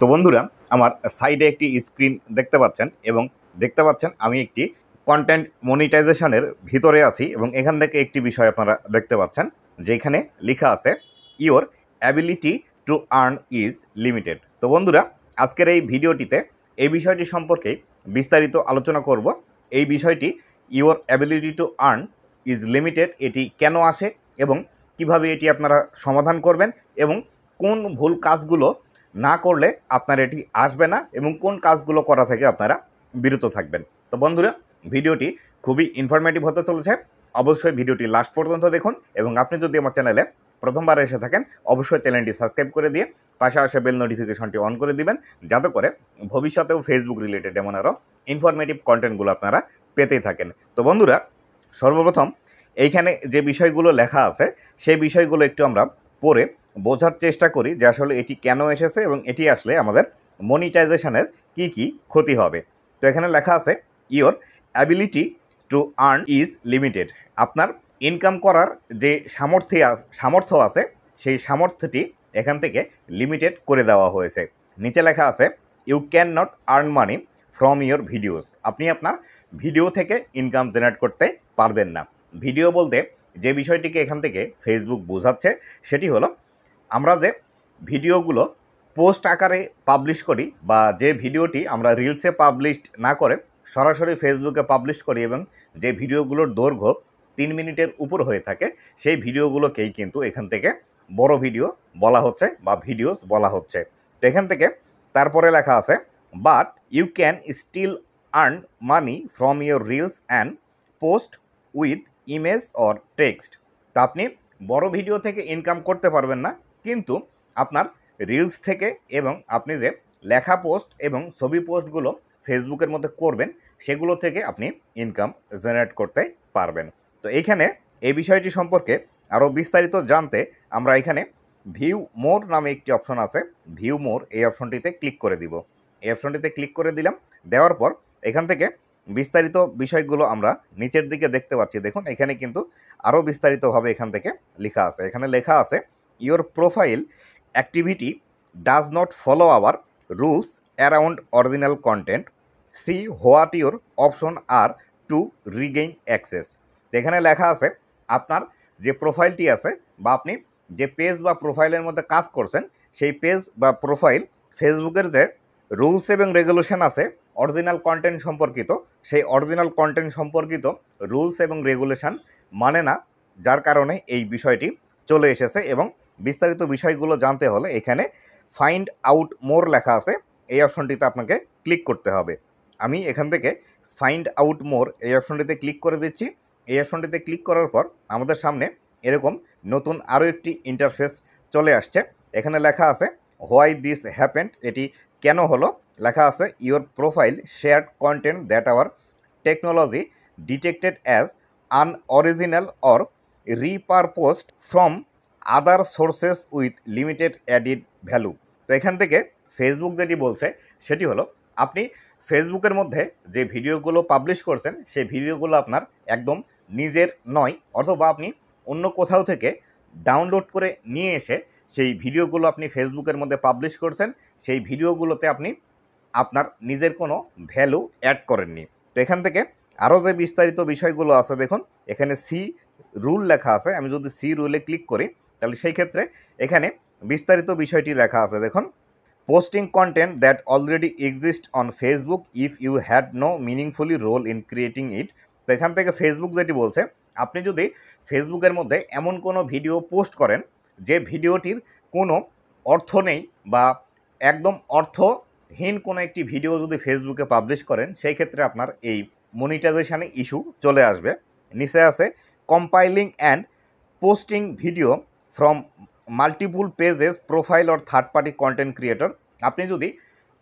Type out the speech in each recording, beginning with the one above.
তো বন্ধুরা, আমার সাইডে একটি স্ক্রিন দেখতে পাচ্ছেন এবং দেখতে পাচ্ছেন আমি একটি কন্টেন্ট মনিটাইজেশনের ভিতরে আছি এবং এখান থেকে একটি বিষয় আপনারা দেখতে পাচ্ছেন যেখানে লেখা আছে your ability to earn is limited. তো বন্ধুরা, আজকের এই ভিডিওটিতে এই বিষয়টি সম্পর্কে বিস্তারিত আলোচনা করব। এই বিষয়টি your ability to earn is limited এটি কেন আসে এবং কিভাবে এটি আপনারা সমাধান করবেন এবং কোন ভুল কাজগুলো না করলে আপনার এটি আসবে না এবং কোন কাজগুলো করা থেকে আপনারা বিরত থাকবেন। তো বন্ধুরা, ভিডিওটি খুবই ইনফরমেটিভ হতে চলেছে। অবশ্যই ভিডিওটি লাস্ট পর্যন্ত দেখুন এবং আপনি যদি আমার চ্যানেলে প্রথমবার এসে থাকেন অবশ্যই চ্যানেলটি সাবস্ক্রাইব করে দিয়ে পাশে আসে বেল নোটিফিকেশনটি অন করে দিবেন, যাতে করে ভবিষ্যতেও ফেসবুক রিলেটেড এমন আরও ইনফরমেটিভ কন্টেন্টগুলো আপনারা পেতেই থাকেন। তো বন্ধুরা, সর্বপ্রথম এইখানে যে বিষয়গুলো লেখা আছে সেই বিষয়গুলো একটু আমরা পড়ে বোঝার চেষ্টা করি যে আসলে এটি কেন এসেছে এবং এটি আসলে আমাদের মনিটাইজেশনের কি কি ক্ষতি হবে। তো এখানে লেখা আছে your ability to earn is limited. আপনার ইনকাম করার যে সামর্থ্য আছে সেই সামর্থ্যটি এখান থেকে লিমিটেড করে দেওয়া হয়েছে। নিচে লেখা আছে you can not earn money from your videos. আপনি আপনার ভিডিও থেকে ইনকাম জেনারেট করতে পারবেন না। ভিডিও বলতে যে বিষয়টিকে এখান থেকে ফেসবুক বোঝাচ্ছে সেটি হলো আমরা যে ভিডিওগুলো পোস্ট আকারে পাবলিশ করি বা যে ভিডিওটি আমরা রিলসে পাবলিশড না করে সরাসরি ফেসবুকে পাবলিশ করি এবং যে ভিডিওগুলোর দৈর্ঘ্য 3 মিনিটের উপর হয়ে থাকে সেই ভিডিওগুলোকেই কিন্তু এখান থেকে বড় ভিডিও বলা হচ্ছে বা ভিডিওস বলা হচ্ছে। তো এখান থেকে তারপরে লেখা আছে but you can still earn money from your reels and post with image or text. তো আপনি বড় ভিডিও থেকে ইনকাম করতে পারবেন না, কিন্তু আপনার রিলস থেকে এবং আপনি যে লেখা পোস্ট এবং ছবি পোস্টগুলো ফেসবুকের মধ্যে করবেন সেগুলো থেকে আপনি ইনকাম জেনারেট করতে পারবেন। তো এইখানে এই বিষয়টি সম্পর্কে আরও বিস্তারিত জানতে আমরা এখানে ভিউ মোর নামে একটি অপশন আছে, ভিউ মোর এই অপশনটিতে ক্লিক করে দিব। এই অপশনটিতে ক্লিক করে দিলাম, দেওয়ার পর এখান থেকে বিস্তারিত বিষয়গুলো আমরা নিচের দিকে দেখতে পাচ্ছি। দেখুন এখানে কিন্তু আরও বিস্তারিতভাবে এখান থেকে লেখা আছে। এখানে লেখা আছে your profile activity does not follow our rules around original content, see what your option are to regain access. এখানে লেখা আছে আপনার যে প্রোফাইলটি আছে বা আপনি যে পেজ বা প্রোফাইলের মধ্যে কাজ করছেন সেই পেজ বা প্রোফাইল ফেসবুকের যে রুলস এবং রেগুলেশন আছে অরিজিনাল কন্টেন্ট সম্পর্কিত, সেই অরিজিনাল কন্টেন্ট সম্পর্কিত রুলস এবং রেগুলেশন মানে না, যার কারণে এই বিষয়টি চলে এসেছে। এবং বিস্তারিত বিষয়গুলো জানতে হলে এখানে ফাইন্ড আউট মোর লেখা আছে, এই অপশনটিতে আপনাকে ক্লিক করতে হবে। আমি এখান থেকে ফাইন্ড আউট মোর এই অপশনটিতে ক্লিক করে দিচ্ছি। এই অপশনটিতে ক্লিক করার পর আমাদের সামনে এরকম নতুন আরও একটি ইন্টারফেস চলে আসছে। এখানে লেখা আছে হোয়াই দিস হ্যাপেন্ড, এটি কেন হলো। লেখা আছে your profile shared content that our technology detected as unoriginal or repurposed from other sources with limited added value. তো এখান থেকে ফেসবুক যেটি বলছে সেটি হলো আপনি ফেসবুকের মধ্যে যে ভিডিওগুলো পাবলিশ করছেন সেই ভিডিওগুলো আপনার একদম নিজের নয়, অথবা আপনি অন্য কোথাও থেকে ডাউনলোড করে নিয়ে এসে সেই ভিডিওগুলো আপনি ফেসবুকের মধ্যে পাবলিশ করছেন, সেই ভিডিওগুলোতে আপনি আপনার নিজের কোনো ভ্যালু অ্যাড করেননি। তো এখান থেকে আরও যে বিস্তারিত বিষয়গুলো আছে দেখুন এখানে সি রুল লেখা আছে। আমি যদি সি রুলে ক্লিক করি তাহলে সেই ক্ষেত্রে এখানে বিস্তারিত বিষয়টি লেখা আছে। দেখুন posting content that already exist on Facebook if you had no meaningfully role in creating it. তো এখান থেকে ফেসবুক যেটি বলছে আপনি যদি ফেসবুকের মধ্যে এমন কোনো ভিডিও পোস্ট করেন যে ভিডিওটির কোনো অর্থ নেই বা একদম অর্থহীন কোনো একটি ভিডিও যদি ফেসবুকে পাবলিশ করেন সেই ক্ষেত্রে আপনার এই মনিটাইজেশনে ইস্যু চলে আসবে। নিচে আছে compiling and posting video from multiple pages profile or third party content creator. আপনি যদি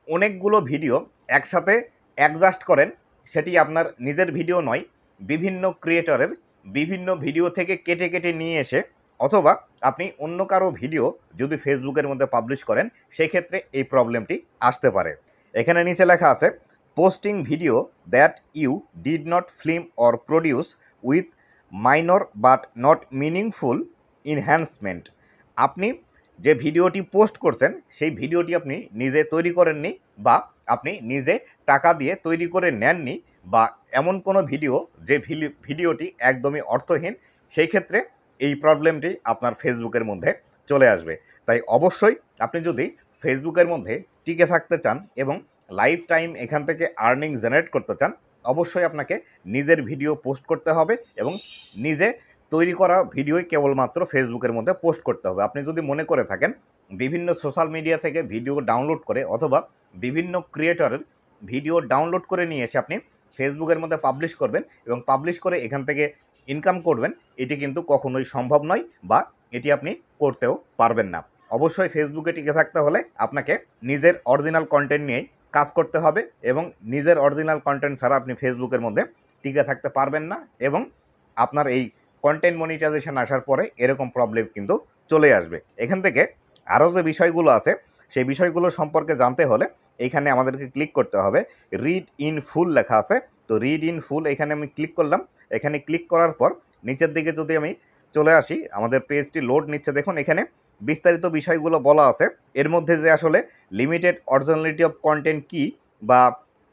অনেকগুলো ভিডিও একসাথে অ্যাডজাস্ট করেন সেটি আপনার নিজের ভিডিও নয়, বিভিন্ন ক্রিয়েটরের বিভিন্ন ভিডিও থেকে কেটে কেটে নিয়ে এসে, অথবা আপনি অন্য কারো ভিডিও যদি ফেসবুকের মধ্যে পাবলিশ করেন সেক্ষেত্রে এই প্রবলেমটি আসতে পারে। এখানে নিচে লেখা আছে posting video that you did not film or produce with minor but not meaningful enhancement. আপনি যে ভিডিওটি পোস্ট করছেন সেই ভিডিওটি আপনি নিজে তৈরি করেননি বা আপনি নিজে টাকা দিয়ে তৈরি করে নেননি, বা এমন কোনো ভিডিও যে ভিডিওটি একদমই অর্থহীন, সেই ক্ষেত্রে এই প্রবলেমটি আপনার ফেসবুকের মধ্যে চলে আসবে। তাই অবশ্যই আপনি যদি ফেসবুকের মধ্যে টিকে থাকতে চান এবং লাইফ টাইম এখান থেকে আর্নিং জেনারেট করতে চান, অবশ্যই আপনাকে নিজের ভিডিও পোস্ট করতে হবে এবং নিজে তৈরি করা ভিডিওই কেবলমাত্র ফেসবুকের মধ্যে পোস্ট করতে হবে। আপনি যদি মনে করে থাকেন বিভিন্ন সোশ্যাল মিডিয়া থেকে ভিডিও ডাউনলোড করে অথবা বিভিন্ন ক্রিয়েটরের ভিডিও ডাউনলোড করে নিয়ে এসে আপনি ফেসবুকের মধ্যে পাবলিশ করবেন এবং পাবলিশ করে এখান থেকে ইনকাম করবেন, এটি কিন্তু কখনোই সম্ভব নয় বা এটি আপনি করতেও পারবেন না। অবশ্যই ফেসবুকে টিকে থাকতে হলে আপনাকে নিজের অরিজিনাল কন্টেন্ট নিয়েই কাজ করতে হবে এবং নিজের অরিজিনাল কন্টেন্ট ছাড়া আপনি ফেসবুকের মধ্যে টিকে থাকতে পারবেন না এবং আপনার এই কন্টেন্ট মনিটাইজেশন আসার পরে এরকম প্রবলেম কিন্তু চলে আসবে। এখান থেকে আরও যে বিষয়গুলো আছে সেই বিষয়গুলো সম্পর্কে জানতে হলে এইখানে আমাদেরকে ক্লিক করতে হবে, রিড ইন ফুল লেখা আছে। তো রিড ইন ফুল এখানে আমি ক্লিক করলাম। এখানে ক্লিক করার পর নিচের দিকে যদি আমি চলে আসি, আমাদের পেজটি লোড নিচ্ছে। দেখুন এখানে বিস্তারিত বিষয়গুলো বলা আছে। এর মধ্যে যে আসলে লিমিটেড অরিজিনালিটি অফ কন্টেন্ট কী বা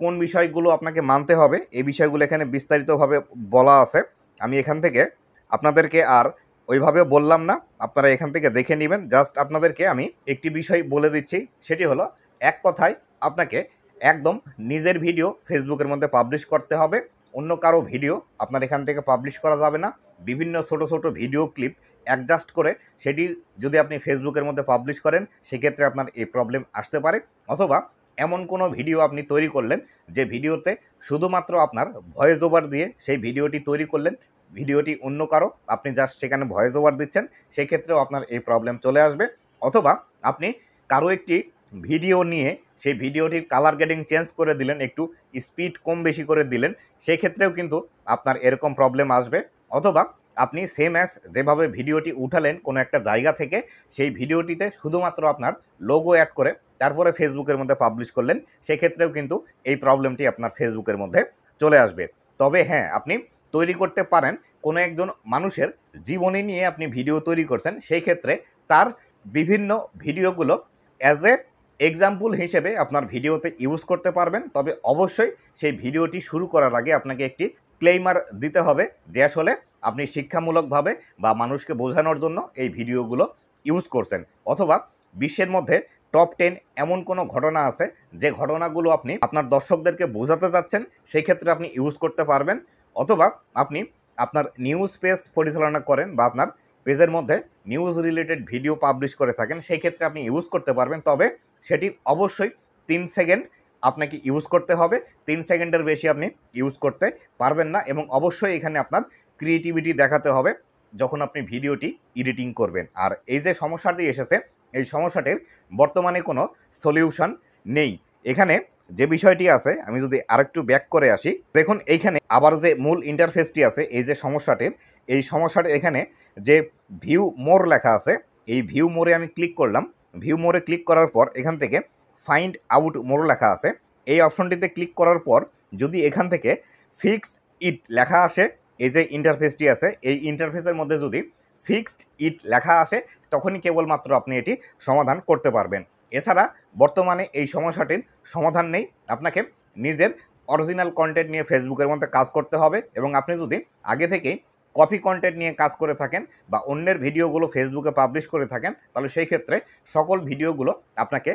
কোন বিষয়গুলো আপনাকে মানতে হবে এই বিষয়গুলো এখানে বিস্তারিতভাবে বলা আছে। আমি এখান থেকে আপনাদেরকে আর ওইভাবে বললাম না, আপনারা এখান থেকে দেখে নেবেন। জাস্ট আপনাদেরকে আমি একটি বিষয় বলে দিচ্ছি, সেটি হলো এক কথায় আপনাকে একদম নিজের ভিডিও ফেসবুকের মধ্যে পাবলিশ করতে হবে, অন্য কারো ভিডিও আপনার এখান থেকে পাবলিশ করা যাবে না। বিভিন্ন ছোট ছোট ভিডিও ক্লিপ অ্যাডজাস্ট করে সেটি যদি আপনি ফেসবুকের মধ্যে পাবলিশ করেন সেক্ষেত্রে আপনার এই প্রবলেম আসতে পারে। অথবা এমন কোনো ভিডিও আপনি তৈরি করলেন যে ভিডিওতে শুধুমাত্র আপনার ভয়েস ওভার দিয়ে সেই ভিডিওটি তৈরি করলেন, ভিডিওটি অন্য কারো, আপনি জাস্ট সেখানে ভয়েস ওভার দিচ্ছেন, সেক্ষেত্রেও আপনার এই প্রবলেম চলে আসবে। অথবা আপনি কারো একটি ভিডিও নিয়ে সেই ভিডিওটির কালার গ্রেডিং চেঞ্জ করে দিলেন, একটু স্পিড কম বেশি করে দিলেন, সেক্ষেত্রেও কিন্তু আপনার এরকম প্রবলেম আসবে। অথবা আপনি সেম অ্যাজ যেভাবে ভিডিওটি উঠালেন কোনো একটা জায়গা থেকে, সেই ভিডিওটিতে শুধুমাত্র আপনার লোগো অ্যাড করে তারপরে ফেসবুকের মধ্যে পাবলিশ করলেন, সেক্ষেত্রেও কিন্তু এই প্রবলেমটি আপনার ফেসবুকের মধ্যে চলে আসবে। তবে হ্যাঁ, আপনি তৈরি করতে পারেন কোনো একজন মানুষের জীবনী নিয়ে আপনি ভিডিও তৈরি করছেন, সেই ক্ষেত্রে তার বিভিন্ন ভিডিওগুলো অ্যাজ এ এক্সাম্পল হিসেবে আপনার ভিডিওতে ইউজ করতে পারবেন। তবে অবশ্যই সেই ভিডিওটি শুরু করার আগে আপনাকে একটি ক্লেইমার দিতে হবে যে আসলে আপনি শিক্ষামূলকভাবে বা মানুষকে বোঝানোর জন্য এই ভিডিওগুলো ইউজ করছেন। অথবা বিশ্বের মধ্যে টপ 10 এমন কোনো ঘটনা আছে যে ঘটনাগুলো আপনি আপনার দর্শকদেরকে বোঝাতে চাচ্ছেন, সেই ক্ষেত্রে আপনি ইউজ করতে পারবেন। অথবা আপনি আপনার নিউজ পেজ পরিচালনা করেন বা আপনার পেজের মধ্যে নিউজ রিলেটেড ভিডিও পাবলিশ করে থাকেন, সেই ক্ষেত্রে আপনি ইউজ করতে পারবেন। তবে সেটি অবশ্যই 3 সেকেন্ড আপনাকে ইউজ করতে হবে, 3 সেকেন্ডের বেশি আপনি ইউজ করতে পারবেন না। এবং অবশ্যই এখানে আপনার ক্রিয়েটিভিটি দেখাতে হবে যখন আপনি ভিডিওটি এডিটিং করবেন। আর এই যে সমস্যাটি এসেছে, এই সমস্যাটির বর্তমানে কোনো সলিউশন নেই। এখানে যে বিষয়টি আছে, আমি যদি আরেকটু ব্যাক করে আসি, দেখুন এইখানে আবার যে মূল ইন্টারফেসটি আছে এই যে সমস্যাটির, এই সমস্যাটির এখানে যে ভিউ মোর লেখা আছে, এই ভিউ মোরে আমি ক্লিক করলাম। ভিউ মোরে ক্লিক করার পর এখান থেকে ফাইন্ড আউট মোর লেখা আছে, এই অপশনটিতে ক্লিক করার পর যদি এখান থেকে ফিক্স ইট লেখা আসে, এই যে ইন্টারফেসটি আছে এই ইন্টারফেসের মধ্যে যদি ফিক্সড ইট লেখা আসে, তখনই কেবলমাত্র আপনি এটি সমাধান করতে পারবেন। এছাড়া বর্তমানে এই সমস্যাটির সমাধান নেই। আপনাকে নিজের অরিজিনাল কন্টেন্ট নিয়ে ফেসবুকের মধ্যে কাজ করতে হবে এবং আপনি যদি আগে থেকেই কপি কন্টেন্ট নিয়ে কাজ করে থাকেন বা অন্যের ভিডিওগুলো ফেসবুকে পাবলিশ করে থাকেন, তাহলে সেই ক্ষেত্রে সকল ভিডিওগুলো আপনাকে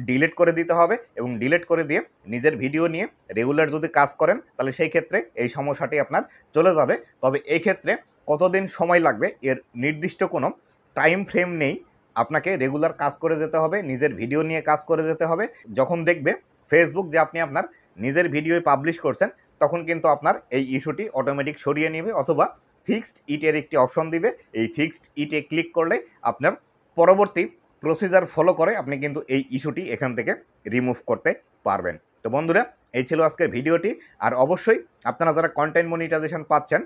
ডিলিট করে দিতে হবে এবং ডিলিট করে দিয়ে নিজের ভিডিও নিয়ে রেগুলার যদি কাজ করেন, তাহলে সেই ক্ষেত্রে এই সমস্যাটি আপনার চলে যাবে। তবে এই ক্ষেত্রে কতদিন সময় লাগবে এর নির্দিষ্ট কোনো টাইম ফ্রেম নেই। আপনাকে রেগুলার কাজ করে যেতে হবে, নিজের ভিডিও নিয়ে কাজ করে যেতে হবে। যখন দেখবে ফেসবুক যে আপনি আপনার নিজের ভিডিওই পাবলিশ করছেন, তখন কিন্তু আপনার এই ইস্যুটি অটোমেটিক সরিয়ে নেবে। অথবা ফিক্সড ইটের একটি অপশন দিবে, এই ফিক্সড ইটে ক্লিক করলে আপনার পরবর্তী প্রসিজার ফলো করে আপনি কিন্তু এই ইস্যুটি এখান থেকে রিমুভ করতে পারবেন। তো বন্ধুরা, এই ছিল আজকের ভিডিওটি। আর অবশ্যই আপনারা যারা কন্টেন্ট মনিটাইজেশন পাচ্ছেন,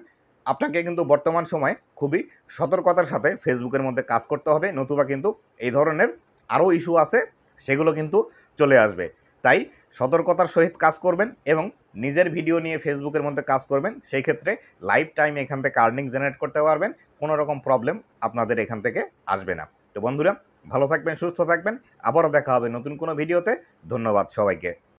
আপনাকে কিন্তু বর্তমান সময়ে খুবই সতর্কতার সাথে ফেসবুকের মধ্যে কাজ করতে হবে, নতুবা কিন্তু এই ধরনের আরও ইস্যু আছে, সেগুলো কিন্তু চলে আসবে। তাই সতর্কতার সহিত কাজ করবেন এবং নিজের ভিডিও নিয়ে ফেসবুকের মধ্যে কাজ করবেন, সেই ক্ষেত্রে লাইফ টাইম এখান থেকে আর্নিং জেনারেট করতে পারবেন, কোনো রকম প্রবলেম আপনাদের এখান থেকে আসবে না। তো বন্ধুরা, ভালো থাকবেন, সুস্থ থাকবেন। আবারও দেখা হবে নতুন কোনো ভিডিওতে। ধন্যবাদ সবাইকে।